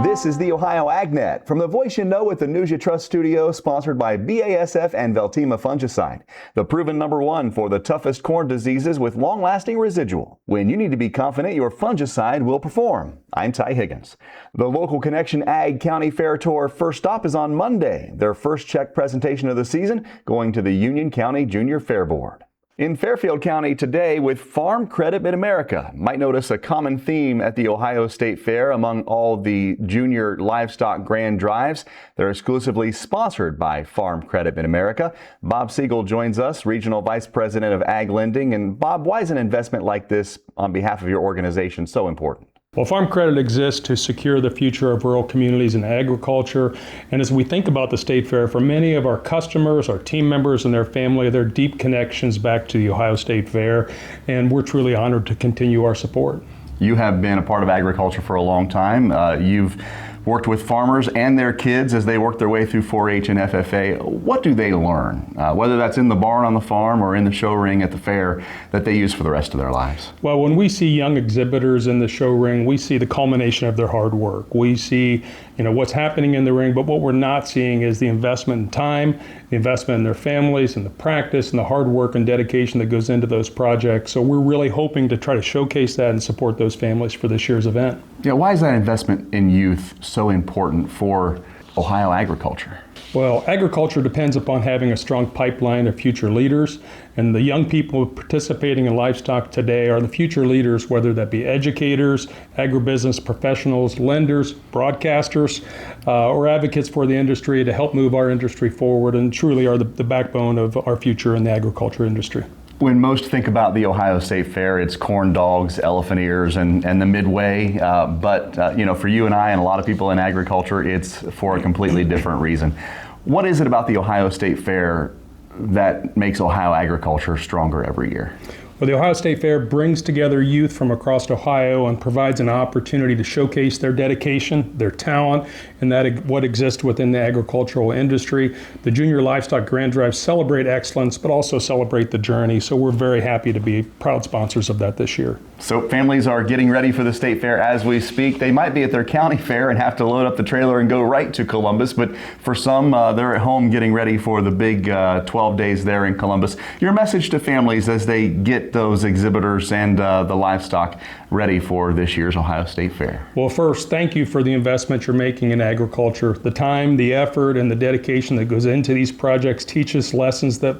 This is the Ohio AgNet from the Voice You Know at the News You Trust studio, sponsored by BASF and Veltima Fungicide, the proven #1 for the toughest corn diseases with long-lasting residual. When you need to be confident your fungicide will perform. I'm Ty Higgins. The Local Connection Ag County Fair Tour first stop is on Monday, their first check presentation of the season, going to the Union County Junior Fair Board. In Fairfield County today with Farm Credit Mid-America. Might notice a common theme at the Ohio State Fair among all the junior livestock grand drives. They're exclusively sponsored by Farm Credit Mid-America. Bob Siegel joins us, Regional Vice President of Ag Lending. And Bob, why is an investment like this on behalf of your organization so important? Well, Farm Credit exists to secure the future of rural communities and agriculture. And as we think about the State Fair, for many of our customers, our team members and their family, there are deep connections back to the Ohio State Fair, and we're truly honored to continue our support. You have been a part of agriculture for a long time. You've worked with farmers and their kids as they work their way through 4-H and FFA. What do they learn, whether that's in the barn on the farm or in the show ring at the fair, that they use for the rest of their lives? Well, when we see young exhibitors in the show ring, we see the culmination of their hard work. We see, what's happening in the ring, but what we're not seeing is the investment in time, the investment in their families, and the practice, and the hard work and dedication that goes into those projects. So we're really hoping to try to showcase that and support those families for this year's event. Yeah, why is that investment in youth so important for Ohio agriculture? Well, agriculture depends upon having a strong pipeline of future leaders, and the young people participating in livestock today are the future leaders, whether that be educators, agribusiness professionals, lenders, broadcasters, or advocates for the industry to help move our industry forward, and truly are the backbone of our future in the agriculture industry. When most think about the Ohio State Fair, it's corn dogs, elephant ears, and the Midway. But for you and I and a lot of people in agriculture, it's for a completely different reason. What is it about the Ohio State Fair that makes Ohio agriculture stronger every year? Well, the Ohio State Fair brings together youth from across Ohio and provides an opportunity to showcase their dedication, their talent, and what exists within the agricultural industry. The Junior Livestock Grand Drive celebrate excellence, but also celebrate the journey. So we're very happy to be proud sponsors of that this year. So families are getting ready for the State Fair as we speak. They might be at their county fair and have to load up the trailer and go right to Columbus, but for some, they're at home getting ready for the big 12 days there in Columbus. Your message to families as they get those exhibitors and the livestock ready for this year's Ohio State Fair? Well, first, thank you for the investment you're making in agriculture. The time, the effort, and the dedication that goes into these projects teaches lessons that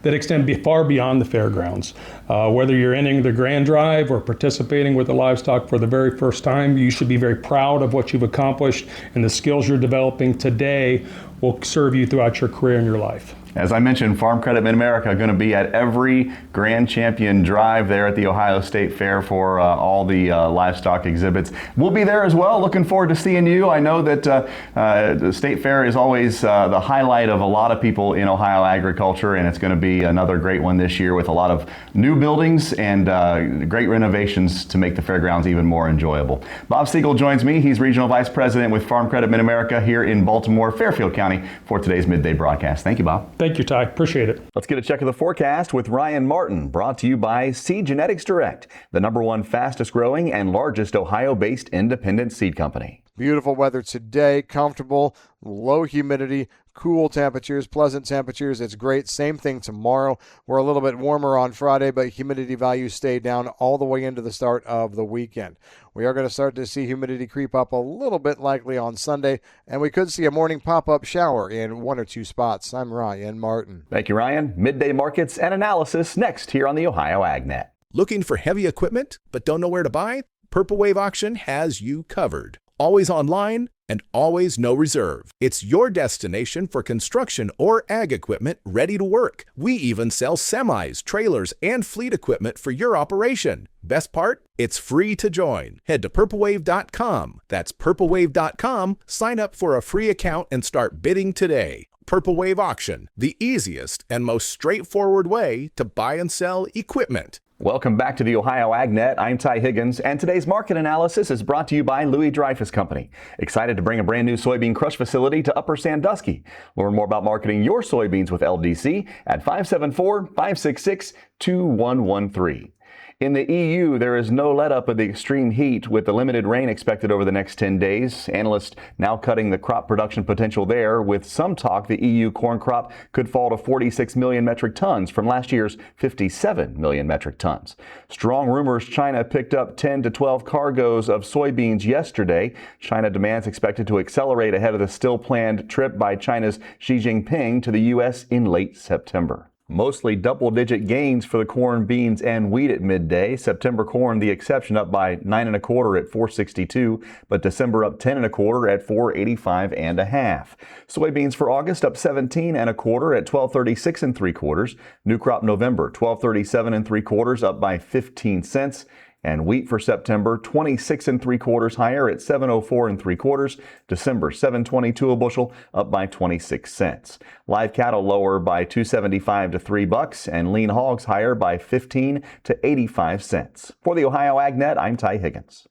extend far beyond the fairgrounds. Whether you're entering the Grand Drive or participating with the livestock for the very first time, you should be very proud of what you've accomplished, and the skills you're developing today will serve you throughout your career and your life. As I mentioned, Farm Credit Mid-America going to be at every Grand Champion Drive there at the Ohio State Fair for all the livestock exhibits. We'll be there as well. Looking forward to seeing you. I know that the State Fair is always the highlight of a lot of people in Ohio agriculture, and it's going to be another great one this year with a lot of new buildings and great renovations to make the fairgrounds even more enjoyable. Bob Siegel joins me. He's Regional Vice President with Farm Credit Mid-America here in Baltimore, Fairfield County, for today's Midday broadcast. Thank you, Bob. Thank you, Ty. Appreciate it. Let's get a check of the forecast with Ryan Martin, brought to you by Seed Genetics Direct, the #1 fastest growing and largest Ohio-based independent seed company. Beautiful weather today, comfortable, low humidity, cool temperatures, pleasant temperatures. It's great. Same thing tomorrow. We're a little bit warmer on Friday, but humidity values stay down all the way into the start of the weekend. We are going to start to see humidity creep up a little bit likely on Sunday, and we could see a morning pop-up shower in 1 or 2 spots. I'm Ryan Martin. Thank you, Ryan. Midday markets and analysis next here on the Ohio AgNet. Looking for heavy equipment but don't know where to buy? Purple Wave Auction has you covered. Always online and always no reserve. It's your destination for construction or ag equipment ready to work. We even sell semis, trailers, and fleet equipment for your operation. Best part? It's free to join. Head to purplewave.com. That's purplewave.com. Sign up for a free account and start bidding today. Purple Wave Auction, the easiest and most straightforward way to buy and sell equipment. Welcome back to the Ohio AgNet. I'm Ty Higgins, and today's market analysis is brought to you by Louis Dreyfus Company. Excited to bring a brand new soybean crush facility to Upper Sandusky. Learn more about marketing your soybeans with LDC at 574-566-2113. In the EU, there is no let-up of the extreme heat with the limited rain expected over the next 10 days. Analysts now cutting the crop production potential there, with some talk the EU corn crop could fall to 46 million metric tons from last year's 57 million metric tons. Strong rumors China picked up 10 to 12 cargoes of soybeans yesterday. China demand's expected to accelerate ahead of the still planned trip by China's Xi Jinping to the U.S. in late September. Mostly double-digit gains for the corn, beans, and wheat at midday. September corn, the exception, up by 9 1/4 at 462, but December up 10 1/4 at 485 1/2. Soybeans for August up 17 1/4 at 1236 3/4. New crop November 1237 3/4, up by 15 cents. And wheat for September, 26 3/4 higher at 704 3/4. December, 722 a bushel, up by 26 cents. Live cattle lower by 275 to $3, and lean hogs higher by 15 to 85 cents. For the Ohio AgNet, I'm Ty Higgins.